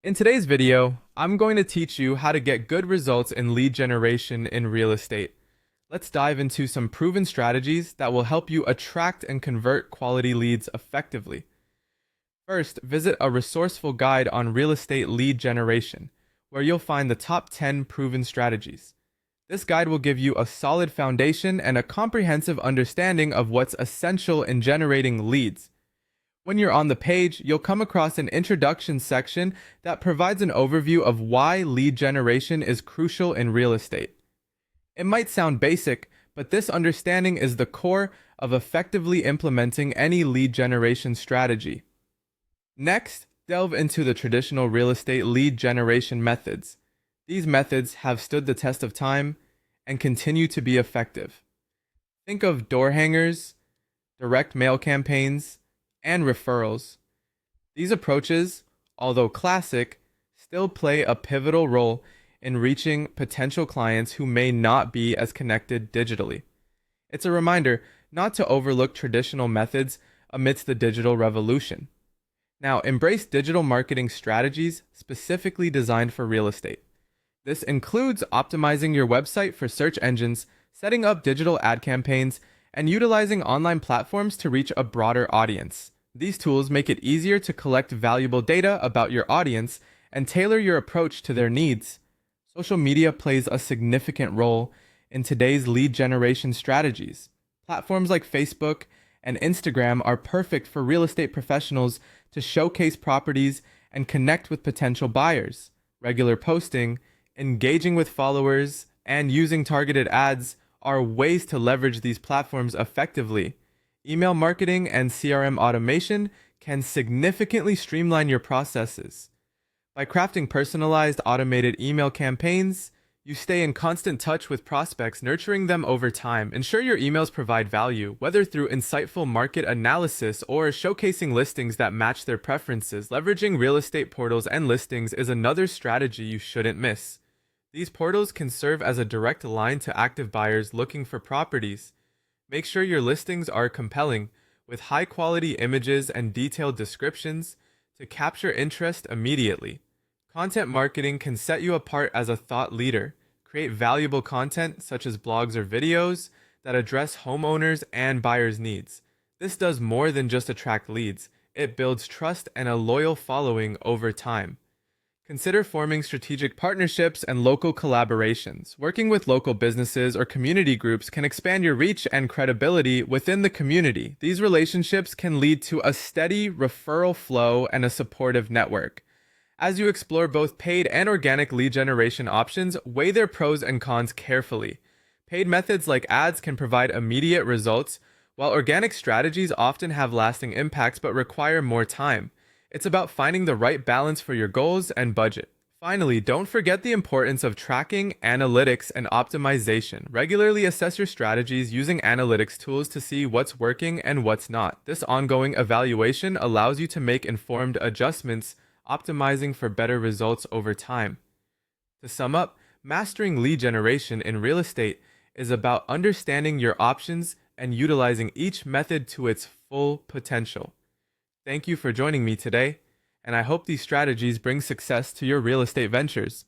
In today's video, I'm going to teach you how to get good results in lead generation in real estate. Let's dive into some proven strategies that will help you attract and convert quality leads effectively. First, visit a resourceful guide on real estate lead generation, where you'll find the top 10 proven strategies. This guide will give you a solid foundation and a comprehensive understanding of what's essential in generating leads. When you're on the page, you'll come across an introduction section that provides an overview of why lead generation is crucial in real estate. It might sound basic, but this understanding is the core of effectively implementing any lead generation strategy. Next, delve into the traditional real estate lead generation methods. These methods have stood the test of time and continue to be effective. Think of door hangers, direct mail campaigns, and referrals. These approaches, although classic, still play a pivotal role in reaching potential clients who may not be as connected digitally. It's a reminder not to overlook traditional methods amidst the digital revolution. Now, embrace digital marketing strategies specifically designed for real estate. This includes optimizing your website for search engines, setting up digital ad campaigns, and utilizing online platforms to reach a broader audience. These tools make it easier to collect valuable data about your audience and tailor your approach to their needs. Social media plays a significant role in today's lead generation strategies. Platforms like Facebook and Instagram are perfect for real estate professionals to showcase properties and connect with potential buyers. Regular posting, engaging with followers, and using targeted ads are ways to leverage these platforms effectively. Email marketing and CRM automation can significantly streamline your processes. By crafting personalized automated email campaigns, you stay in constant touch with prospects, nurturing them over time. Ensure your emails provide value, whether through insightful market analysis or showcasing listings that match their preferences. Leveraging real estate portals and listings is another strategy you shouldn't miss. These portals can serve as a direct line to active buyers looking for properties. Make sure your listings are compelling, with high-quality images and detailed descriptions to capture interest immediately. Content marketing can set you apart as a thought leader. Create valuable content, such as blogs or videos, that address homeowners' and buyers' needs. This does more than just attract leads. It builds trust and a loyal following over time. Consider forming strategic partnerships and local collaborations. Working with local businesses or community groups can expand your reach and credibility within the community. These relationships can lead to a steady referral flow and a supportive network. As you explore both paid and organic lead generation options, weigh their pros and cons carefully. Paid methods like ads can provide immediate results, while organic strategies often have lasting impacts but require more time. It's about finding the right balance for your goals and budget. Finally, don't forget the importance of tracking, analytics, and optimization. Regularly assess your strategies using analytics tools to see what's working and what's not. This ongoing evaluation allows you to make informed adjustments, optimizing for better results over time. To sum up, mastering lead generation in real estate is about understanding your options and utilizing each method to its full potential. Thank you for joining me today, and I hope these strategies bring success to your real estate ventures.